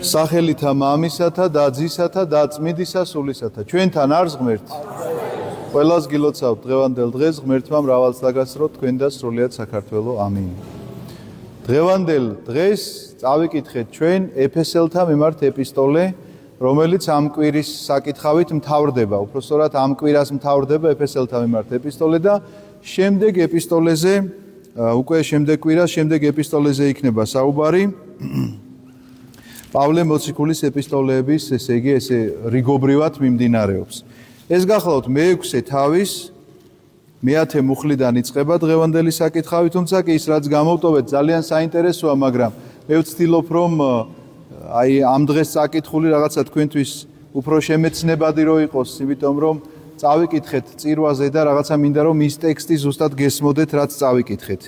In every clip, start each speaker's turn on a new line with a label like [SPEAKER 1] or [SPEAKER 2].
[SPEAKER 1] სახელითა მამისათა და ძისათა და წმინდისა სულისათა. ჩვენთან არს ღმერთი. ყველას გილოცავთ დღევანდელ დღეს ღმერთმა მრავალს დაგასროთ თქვენ და სრულიად საქართველო. ამინ. დღევანდელ დღეს წავიკითხეთ ჩვენ ეფესელთა მიმართ ეპისტოლე, რომელიც ამ კვირის საკითხავით მთავრდება. უпростоრად ამ კვირას მთავრდება ეფესელთა მიმართ ეპისტოლე და შემდეგ ეპისტოლეზე უკვე შემდეგ კვირას შემდეგ ეპისტოლეზე იქნება საუბარი. პავლე მოციქულის ეპისტოლეების, ესე იგი, ესე რიგობრივად მიმდინარეობს. ეს გახლავთ მეექვსე თავის მეათე მუხლიდან იწყება დღევანდელი საკითხავი, თუმცა კი ის რაც გამოვტოვეთ ძალიან საინტერესოა, მაგრამ მე ვცდილობ რომ აი ამ დღეს საკითხული რაღაცა თქვენთვის უფრო შემეცნებადი რო იყოს, იმიტომ რომ წავიკითხეთ წირვაზე და რაღაცა მინდა რომ ის ტექსტი ზუსტად გესმოდეთ, რაც წავიკითხეთ.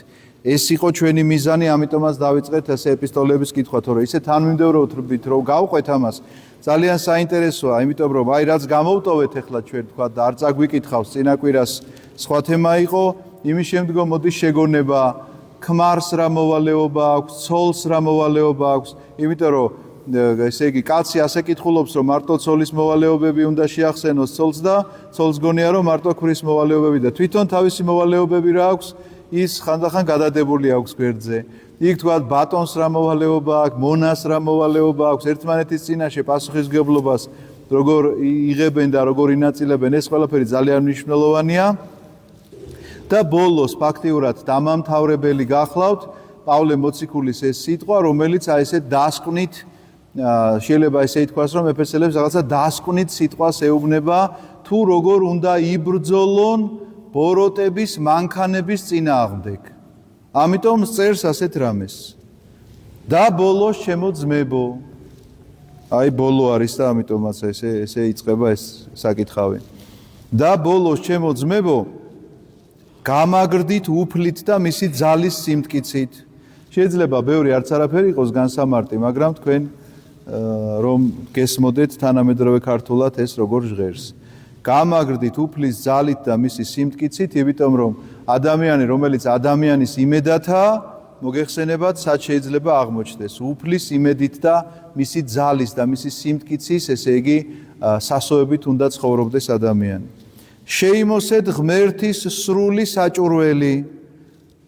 [SPEAKER 1] ეს იყო ჩვენი მიზანი, ამიტომაც დავიწყეთ ეს ეპისტოლეების კითხვა, თორე ისე თანმიმდევრობით რომ გავყვეთ ამას. ძალიან საინტერესოა, იმიტომ რომ აი რაც გამოვტოვეთ ახლა ჩვენ თქვა და არ წაგვიკითხავს წინა კვირას სხვა თემა იყო, იმის შემდგომ მოდის შეგონება, ქმარს რა მოვალეობა აქვს, ცოლს რა მოვალეობა აქვს, იმიტომ რომ ესე იგი კაცი ასე კითხულობს რომ მარტო ცოლის მოვალეობები უნდა შეახსენოს ცოლს და ცოლს გონია რომ მარტო ქმრის მოვალეობები და თვითონ თავისი მოვალეობები რა აქვს ის ხანდახან გადადებული აქვს გვერდზე. იქ თქვა ბატონს რა მოვალეობა აქვს, მონას რა მოვალეობა აქვს, ერთმანეთის წინაშე პასუხისმგებლობას როგორ იღებენ და როგორ ინაწილებენ, ეს ყველაფერი ძალიან მნიშვნელოვანია. და ბოლოს ფაქტიურად დამამთავრებელი გახლავთ პავლე მოციქულის ეს სიტყვა, რომელიც აი ესე დასკვნით შეიძლება ესე ითქვას, რომ ეფესელებს რაღაცა დასკვნით სიტყვას ეუბნება, თუ როგორ უნდა იბრძოლონ ბოროტების, მანქანების წინააღმდეგ. ამიტომ წერს ასეთ რამეს. და ბოლოს ჩემო ძმებო. აი ბოლო არის და ამიტომაც ესე იწყება ეს საკითხავი. და ბოლოს ჩემო ძმებო, გამაგრდით უფლით და მისი ძალის სიმტკიცით. შეიძლება ბევრი არც არაფერი იყოს განსამარტი, მაგრამ თქვენ რომ გესმოდეთ თანამედროვე ქართულად ეს როგორ ჟღერს. გამაგრდით უფლის ძალით და მისი სიმტკიცით, იმიტომ რომ ადამიანი, რომელიც ადამიანის იმედათაა, მოგეხსენებათ, სად შეიძლება აღმოჩნდეს. უფლის იმედით და მისი ძალის და მისი სიმტკიცის, ესე იგი, სასოებით უნდა ცხოვრობდეს ადამიანი. შეიმოსეთ ღმერთის სრული საჭურველი.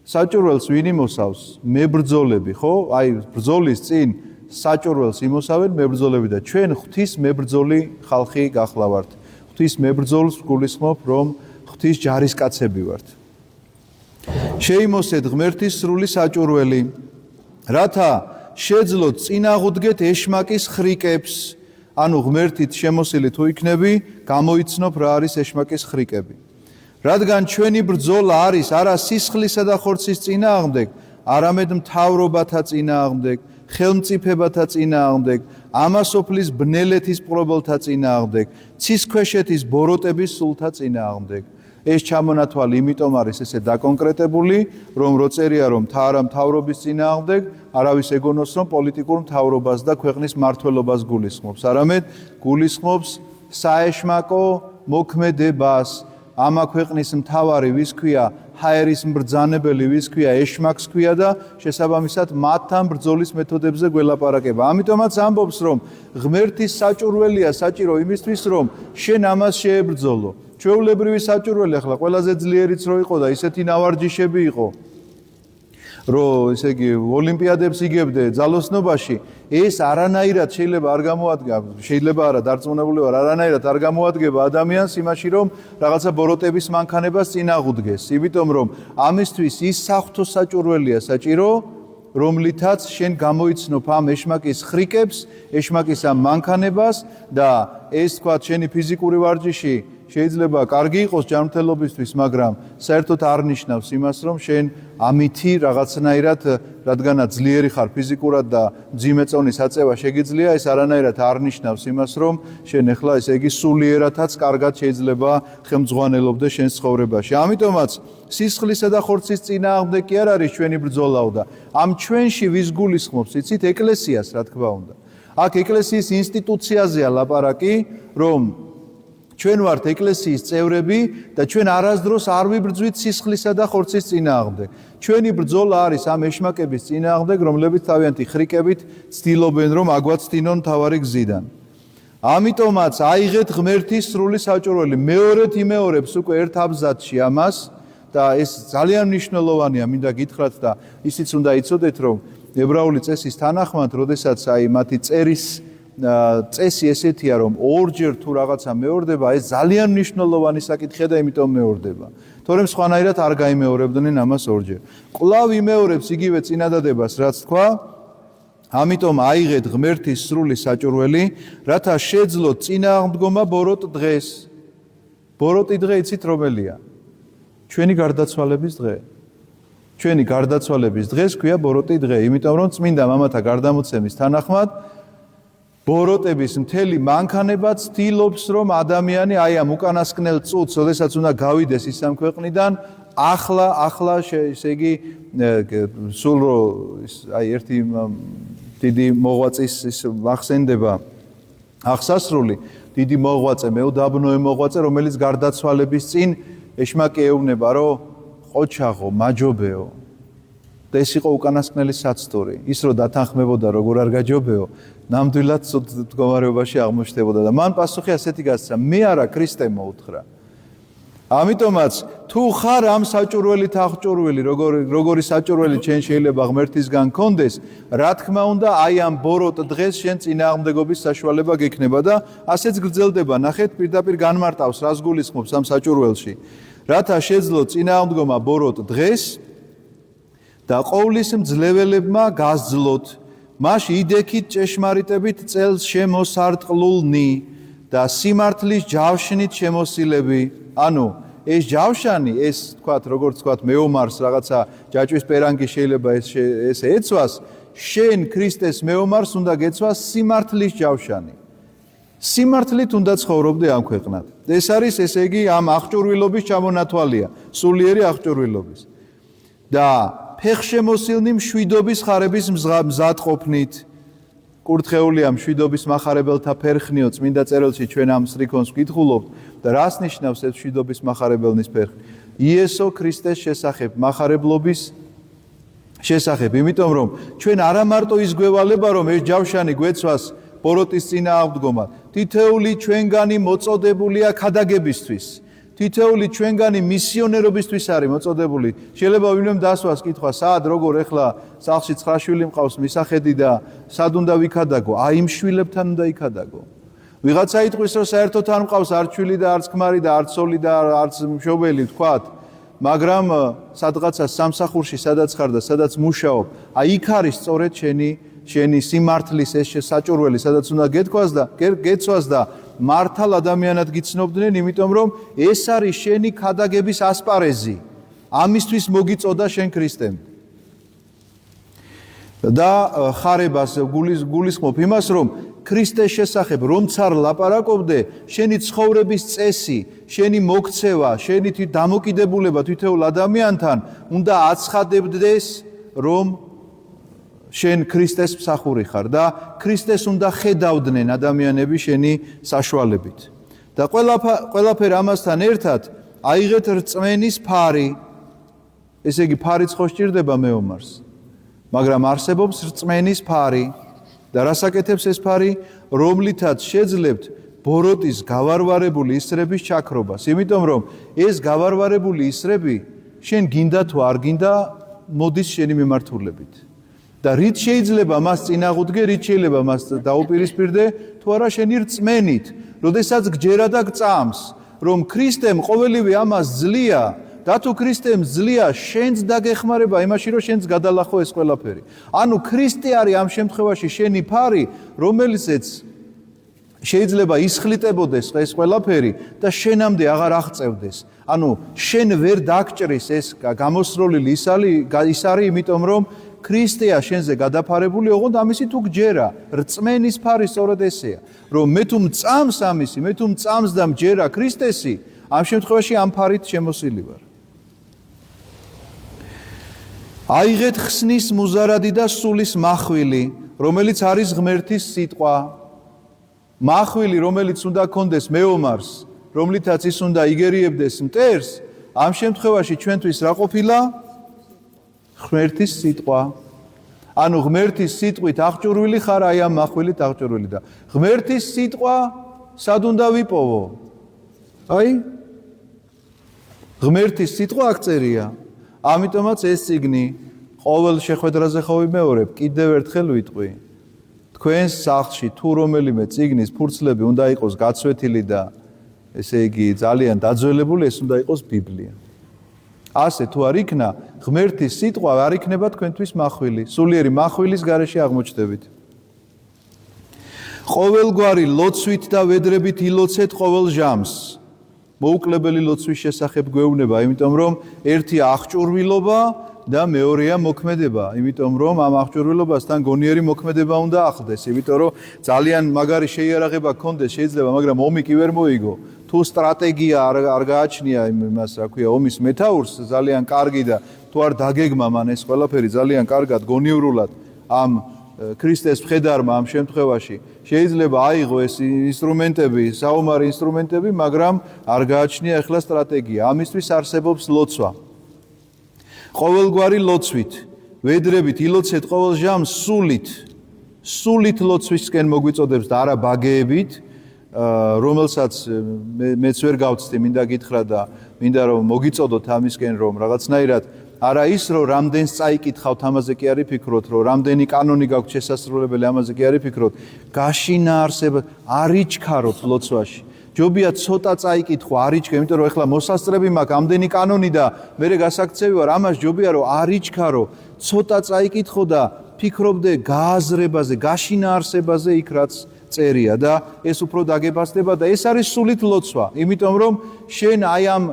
[SPEAKER 1] საჭურველს ვინ იმოსავს? მებრძოლები, ხო? აი, ბრძოლის წინ საჭურველს იმოსავენ მებრძოლები და ჩვენ ღვთის მებრძოლი ხალხი გახლავართ. ღვთის მებრძოლს გულისხმობ, რომ ღვთის ჯარისკაცები ვართ. შეიმოსეთ ღმერთის სრული საჭურველი, რათა შეძლოთ წინააღუდგეთ ეშმაკის ხრიკებს, ანუ ღმერთით შემოსილი თუ იქნები, გამოიცნობ რა არის ეშმაკის ხრიკები. რადგან ჩვენი ბრძოლა არის არა სისხლისა და ხორცის წინააღმდეგ, არამედ მთავრობათა წინააღმდეგ, ხელმწიფებათა წინააღმდეგ, ამასოფლის ბნელეთის პრობელთა წინააღმდეგ, ცისქვეშეთის ბოროტების სულთა წინააღმდეგ. ეს ჩამონათვალი იმიტომ არის ესე დაკონკრეტებული, რომ როწერია რომ არა მთავრობის წინააღმდეგ, არავის ეგონოს რომ პოლიტიკურ მთავრობას და ქვეყნის მმართველობას გულისხმობს, არამედ გულისხმობს საეშმაკო მოქმედებას. ამა ქვეყნის მთავარი ვის ქვია, ჰაერის მბრძანებელი ვის ქვია, ეშმაკს ქვია და შესაბამისად მათთან ბრძოლის მეთოდებზე გველაპარაკება. ამიტომაც ამბობს, რომ ღმერთის საჭურველია საჭირო იმისთვის, რომ შენ ამას შეებრძოლო. ჩვეულებრივი საჭურველი ახლა ყველაზე ძლიერიც რო იყო და ისეთი ნავარჯიშები იყო, რომ ესე იგი ოლიმპიადებს იგებდე ძალოსნობაში, ეს არანაირად შეიძლება არ გამოადგება, შეიძლება არა დარწმუნებული ვარ, არანაირად არ გამოადგება ადამიანს იმაში, რომ რაღაცა ბოროტების მანქანებას წინააღუდგეს, იმიტომ რომ ამისთვის ის საღვთო საჭურველია საჭირო, რომლითაც შენ გამოიცნობ ამ ეშმაკის ხრიკებს, ეშმაკის ამ მანქანებას და ეს თქვა შენი ფიზიკური ვარჯიში შეიძლება კარგი იყოს ჯანმრთელობისთვის, მაგრამ საერთოდ არ ნიშნავს იმას, რომ შენ ამითი რაღაცნაირად, რადგანაც ძლიერი ხარ ფიზიკურად და მძიმე წონის აწევა შეგიძლია, ეს არანაირად არ ნიშნავს იმას, რომ შენ ახლა ესე იგი სულიერათაც კარგად შეიძლება ხელმძღვანელობდეს შენ ცხოვრებაში. ამიტომაც სისხლისა და ხორცის წინააღმდეგ კი არ არის ჩვენი ბრძოლაო და ამ ჩვენში ვის გულისხმობს, იცით, ეკლესიას, რა თქმა უნდა. აქ ეკლესიის ინსტიტუციაზეა ლაპარაკი, რომ ჩვენ ვართ ეკლესიის წევრები და ჩვენ არასდროს არ ვიბრძვით სისხლისა და ხორცის წინააღმდეგ. ჩვენი ბრძოლა არის ამ ეშმაკების წინააღმდეგ, რომლებიც თავიანთი ხრიკებით ცდილობენ, რომ აგვაცდინონ მთავარი გზიდან. ამიტომაც აიღეთ ღმერთის სრული საჭურველი. მეორედ იმეორებს უკვე ერთ აბზაცში ამას და ეს ძალიან მნიშვნელოვანია, მინდა გითხრათ და ისიც უნდა იცოდეთ, რომ ებრაული წესის თანახმად, როდესაც მათი წერის წესი ესეთია, რომ ორჯერ თუ რაღაცა მეორდება, ეს ძალიან მნიშვნელოვანი საკითხია და იმიტომ მეორდება. თორემ სხვანაირად არ გაიმეორებდნენ ამას ორჯერ. კვლავ იმეორებს იგივე წინადადებას, რაც თქვა, ამიტომ აიღეთ ღმერთის სრული საჭურველი, რათა შეძლოთ წინააღმდგომა ბოროტ დღეს. ბოროტი დღე იცით რომელია? ჩვენი გარდაცვალების დღე. ჩვენი გარდაცვალების დღეს ქვია ბოროტი დღე, იმიტომ რომ წმინდა მამათა გარდამოცემის თანახმად ბოროტების მთელი მანქანება ცდილობს, რომ ადამიანი ამ უკანასკნელ წუთს, როდესაც უნდა გავიდეს ის ამ ქვეყნიდან, ახლა ესე იგი სულ ერთი დიდი მოღვაწის ის ახსენდება აღსასრული, დიდი მოღვაწე, მეუდაბნოე მოღვაწე, რომელიც გარდაცვალების წინ ეშმაკი ეუბნება, რომ ყოჩაღო, მაჯობეო. და ეს იყო უკანასკნელი საცდური. ის რომ დათანხმებოდა, როგორ არ გაჯობეო, ნამდვილად ცუდ მდგომარეობაში აღმოჩნდებოდა და მან პასუხი ასეთი გასცა: მე არა, ქრისტემ მოუთხრა. ამიტომაც თუ ხარ ამ საჭურველით აღჭურვილი, როგორი საჭურველი შენ შეიძლება ღმერთისგან გქონდეს, რა თქმა უნდა, ამ ბოროტ დღეს შენ წინააღმდეგობის საშუალება გექნება და ასეც გრძელდება. ნახეთ, პირდაპირ განმარტავს, რას გულისხმობს ამ საჭურველში. რათა შეძლო წინააღმდგომა ბოროტ დღეს და ყოვლის მძლეველებმა გასძლოთ, მაშ იდექით ჭეშმარიტებით წელს შემოსარტყლულნი და სიმართლის ჯავშნით შემოსილები. ანუ ეს ჯავშანი, ეს თქვათ, როგორც თქვათ, მეომარს რაღაცა ჯაჭვის პერანგი შეიძლება ეს ეცვას, შენ ქრისტეს მეომარს უნდა გეცვას სიმართლის ჯავშანი. სიმართლით უნდა ცხოვრობდე ამ ქვეყნად. ეს არის, ესე იგი, ამ აღჭურვილობის ჩამონათვალია, სულიერი აღჭურვილობის. და ფეხშემოსილნი მშვიდობის ხარების მზადყოფნით. კურთხეულია მშვიდობის მახარებელთა ფერხნიო, წმინდა წერილში ჩვენ ამ სრიქონს ვკითხულობთ და რას ნიშნავს ეს მშვიდობის მახარებელნის ფერხი? იესო ქრისტეს შესახებ, მახარებლობის შესახებ, იმიტომ რომ ჩვენ არა მარტო ის გვევალება, რომ ეს ჯავშანი გვეცვას ბოროტის წინააღმდგომად, თითეული ჩვენგანი მოწოდებულია ქადაგებისთვის. თითეული ჩვენგანი მისიონერობისთვის არის მოწოდებული. შეიძლება ვინმემ დასვას კითხვა, სად როგორ ეხლა სახლში 9 შვილი მყავს მისახედი და სად უნდა ვიქადაგო? იმ შვილებთან უნდა იქადაგო. ვიღაცა იტყვის, რომ საერთოდ არ მყავს არც შვილი და არც ქმარი და არც ცოლი და არც მშობელი, თქვათ, მაგრამ სადღაცა სამსახურში სადაც ხარ და სადაც მუშაობ, იქ არის სწორედ შენი სიმართლის ეს საჭურველი, სადაც უნდა გეცვას და მართალ ადამიანად გიცნობდნენ, იმიტომ რომ ეს არის შენი ქადაგების ასპარეზი. ამისთვის მოგიწოდა შენ ქრისტემ. და ხარებას გულისხმობ იმას, რომ ქრისტეს შესახებ რომც არ ლაპარაკობდე, შენი ცხოვრების წესი, შენი მოქცევა, შენი დამოკიდებულება თითოეულ ადამიანთან უნდა აცხადებდეს, რომ შენ ქრისტეს მსახური ხარ და ქრისტეს უნდა ხედავდნენ ადამიანები შენი საშუალებით. და ყველაფერ ამასთან ერთად აიღეთ რწმენის ფარი. ესე იგი, ფარიც ხო სჭირდება მეომარს, მაგრამ არსებობს რწმენის ფარი. და რას აკეთებს ეს ფარი? რომლითაც შეძლებთ ბოროტის გავარვარებული ისრების ჩაქრობას. იმიტომ რომ ეს გავარვარებული ისრები შენ გინდა თუ არ გინდა მოდის შენი მიმართულებით. და რით შეიძლება მას წინაღუდგე, რით შეიძლება მას დაუპირისპირდე, თუ არა შენი რწმენით, როდესაც გჯერა და გწამს, რომ ქრისტემ ყოველივე ამას ძლია და თუ ქრისტემ ძლია, შენც დაგეხმარება იმაში, რომ შენც გადალახო ეს ყველაფერი. ანუ ქრისტე არის ამ შემთხვევაში შენი ფარი, რომელიცაც შეიძლება ისხლიტებოდეს ეს ყველაფერი და შენამდე აღარ აღწევდეს. ანუ შენ ვერ დაგჭრის ეს გამოსროლილი ის არის, იმიტომ რომ ქრისტეა შენზე გადაფარებული, ოღონდ ამისი თუ გჯერა, რწმენის ფარი სწორედ ესეა, რომ მე თუ მწამს ამისი, მე თუ მწამს და მჯერა ქრისტესი, ამ შემთხვევაში ამ ფარით შემოსილი ვარ. აიღეთ ხსნის მუზარადი და სულის მახვილი, რომელიც არის ღმერთის სიტყვა. მახვილი, რომელიც უნდა გქონდეს მეომარს, რომლითაც ის უნდა იგერიებდეს მტერს, ამ შემთხვევაში ჩვენთვის რა ყოფილა? ღმერთის სიტყვა. ანუ ღმერთის სიტყვით აღჭურვილი ხარ აი ამ מחვილით აღჭურვილი და ღმერთის სიტყვა სად უნდა ვიპოვო? აი ღმერთის სიტყვა აქ წერია. ამიტომაც ეს წიგნი ყოველ შეხვედრაზე ხო ვიმეორებ, კიდევ ერთხელ ვიტყვი. თქვენს სახლში თუ რომელიმე წიგნის ფურცლები უნდა იყოს გაცვეთილი და ესე იგი ძალიან დაძველებული, ეს უნდა იყოს ბიბლია. ასე თუ არ იქნა, ღმერთის სიტყვა არ იქნება თქვენთვის მახვილი, სულიერი mahვილის გარეშე აღმოჩნდებით. ყოველგვარი ლოცვით და ვედრებით ილოცეთ ყოველ ჟამს. მოუკლებელი ლოცვის შესახებ გვეუბნება, იმიტომ რომ ერთია აღჭურვილობა და მეორეა მოქმედება, იმიტომ რომ ამ აღჭურვილობასთან გონიერი მოქმედება უნდა ახლდეს, იმიტომ რომ ძალიან მაგარი შეიარაღება გქონდეს შეიძლება, მაგრამ ომი კი ვერ მოიგო. თუ სტრატეგია არ გააჩნია იმას, რა ქვია, ომის მეთაურს ძალიან კარგი და თუ არ დაგეგმა მან ეს ყველაფერი ძალიან კარგად გონივრულად ამ ქრისტეს მხედარმა ამ შემთხვევაში შეიძლება აიღო ეს ინსტრუმენტები, საომარი ინსტრუმენტები, მაგრამ არ გააჩნია ახლა სტრატეგია. ამისთვის არსებობს ლოცვა. ყოველგვარი ლოცვით, ვედრებით ილოცეთ ყოველ ჟამს სულით ლოცვისკენ მოგვიწოდებს და არა ბაგეებით, რომელსაც მეც ვერ გავცდი, მინდა გითხრა და მინდა რომ მოგიწოდოთ ამისკენ, რომ რაღაცნაირად არა ის რომ რამდენს წაიკითხავთ, ამაზე კი არ იფიქროთ, რომ რამდენი კანონი გაქვთ შესასრულებელი, ამაზე კი არ იფიქროთ. გაშინა არსება არ იჩქაროთ ლოცვაში. ჯობია ცოტა წაიკითხო, არ იჩქე, იმიტომ რომ ეხლა მოსასწრები მაქვს, ამდენი კანონი და მე გასაქცევი ვარ, ამას ჯობია რომ არ იჩქარო, ცოტა წაიკითხო და ფიქრობდე გააზრებაზე, გაშინა არსებაზე იქ რაც წერია და ეს უფრო დაგებასდება და ეს არის სულით ლოცვა, იმიტომ რომ შენ აი ამ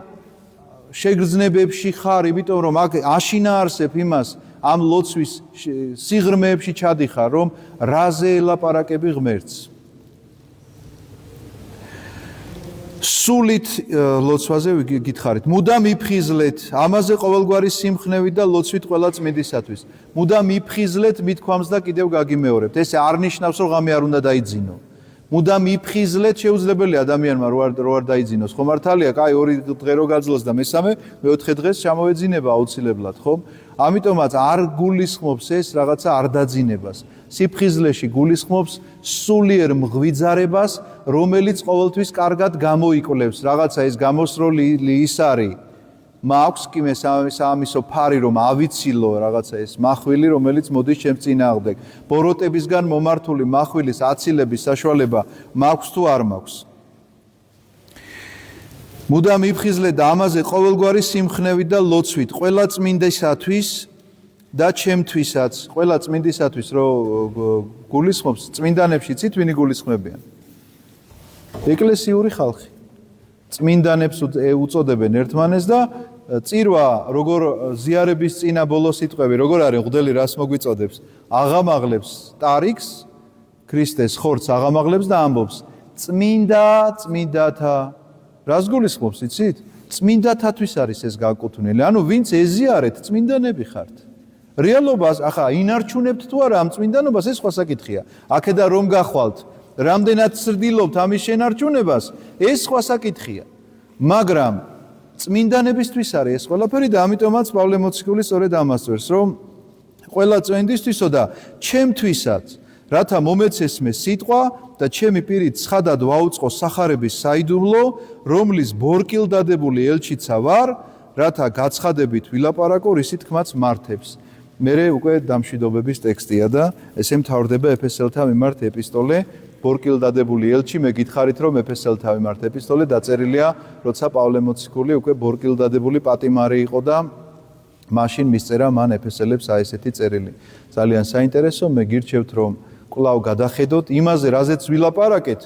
[SPEAKER 1] შეგრძნებებში ხარ, იმიტომ რომ აქ აშინა არსებ იმას, ამ ლოცვის სიღრმეებში ჩადიხარ, რომ რაზე ელაპარაკები ღმერთს. სულით ლოცვაზე გითხარით. მუდამ იფხიზლეთ, ამაზე ყოველგვარი სიმხნევით და ლოცვით ყველა წმინდისათვის. მუდამ იფხიზლეთ მithქვამს და კიდევ გაგიმეორებთ. ეს არ ნიშნავს, რომ ღამე არ უნდა დაიძინო. მუდამ იფხიზლეთ შეუძლებელი ადამიანმა რო არ დაიძინოს. ხო მართალია, კაი, 2 დღე რო გაძლოს და მესამე, მეოთხე დღეს ჩამოეძინება აუცილებლად, ხო? ამიტომაც არ გულისხმობს ეს რაღაცა არ დაძინებას. სიფხიზლეში გულისხმობს სულიერ მღვიძარებას, რომელიც ყოველთვის კარგად გამოიკვლევს. რაღაცა ეს გამოსროლი ის არის. მაქვს კი მე საამისო ფარი რომ ავიცილო რაღაცა ეს მახვილი, რომელიც მოდის ჩემს წინააღმდეგ. ბოროტებისგან მომართული mahვილის აცილების საშუალება მაქვს თუ არ მაქვს. მუდამ იფხიზლე და ამაზე ყოველგვარი სიმხნევით და ლოცვით, ყველა წმინდისათვის და ჩემთვისაც, ყველა წმინდისათვის რო გულისხმობს, წმინდანებში ცით ვინი გულისხმებიან? ეკლესიური ხალხი. წმინდანებს უწოდებენ ერთმანეს და წირვა, როგორ ზიარების წინა ბოლო სიტყვები, როგორ არის მღვდელი რას მოგვიწოდებს? აღამაღლებს ტარიქს, ქრისტეს ხორცს აღამაღლებს და ამბობს: წმინდათა რას გულისხმობს, იცით? წმინდათათვის არის ეს განკუთვნილი. ანუ ვინც ეზიარეთ, წმინდანები ხართ. რეალობას ახლა ინარჩუნებთ თუ არა ამ წმინდანობას, ეს სხვა საკითხია. აქედან რომ გახვალთ, რამდენად ცდილობთ ამის შენარჩუნებას, ეს სხვა საკითხია. მაგრამ წმინდანებისთვის არის ეს ყველაფერი და ამიტომაც პავლე მოციქული სწორედ ამას წერს, რომ ყველა წმინდისთვისო და ჩემთვისაც, რათა მომეცესმე სიტყვა და ჩემი პირით ცხადად ვაუწყო სახარების საიდუმლო, რომლის ბორკილდადებული ელჩიცა ვარ, რათა გაცხადებით ვილაპარაკო, რისი თქმაც მართებს. მერე უკვე დამშვიდობების ტექსტია და ესე მთავრდება ეფესელთა მიმართ ეპისტოლე, ბორკილდადებული ელჩი, მე გითხარით, რომ ეფესელთა მიმართ ეპისტოლე დაწერილია, როცა პავლე მოციქული უკვე ბორკილდადებული პატიმარი იყო და მაშინ მისწერა მან ეფესელებს აი ესეთი წერილი. ძალიან საინტერესო, მე გირჩევთ, რომ კვლავ გადახედოთ იმაზე, რაზეც ვილაპარაკეთ,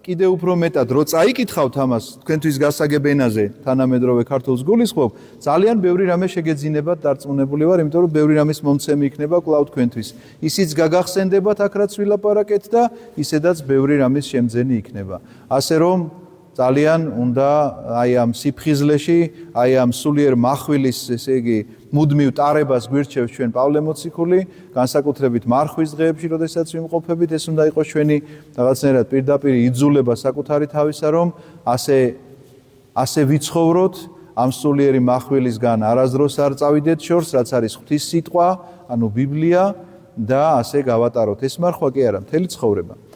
[SPEAKER 1] კიდევ უფრო მეტად, რო წაიკითხავთ ამას თქვენთვის გასაგებ ენაზე, თანამედროვე ქართულს გულისხმობ, ძალიან ბევრი რამე შეგეძინებათ, დარწმუნებული ვარ, იმიტომ რომ ბევრი რამის მომცემი იქნება კვლავ თქვენთვის. ისიც გაგახსენდებათ აქ რაც ვილაპარაკეთ და ისედაც ბევრი რამის შემძენი იქნება. ასე რომ ძალიან უნდა აი ამ სიფხიზლეში, აი ამ სულიერ mahვილის, ესე იგი, მუდმივ ტარებას გვირჩევს ჩვენ პავლე მოციქული, განსაკუთრებით მარხვის დღეებში, როდესაც ვიმყოფებით, ეს უნდა იყოს ჩვენი რაღაცნაირად პირდაპირ იძულება საკუთარი თავისა, რომ ასე ასე ვიცხოვროთ, ამ სულიერი מחვილისგან არასდროს არ წავიდეთ შორს, რაც არის ღვთის სიტყვა, ანუ ბიბლია და ასე გავატაროთ. ეს მარხვა კი არა, მთელი ცხოვრება.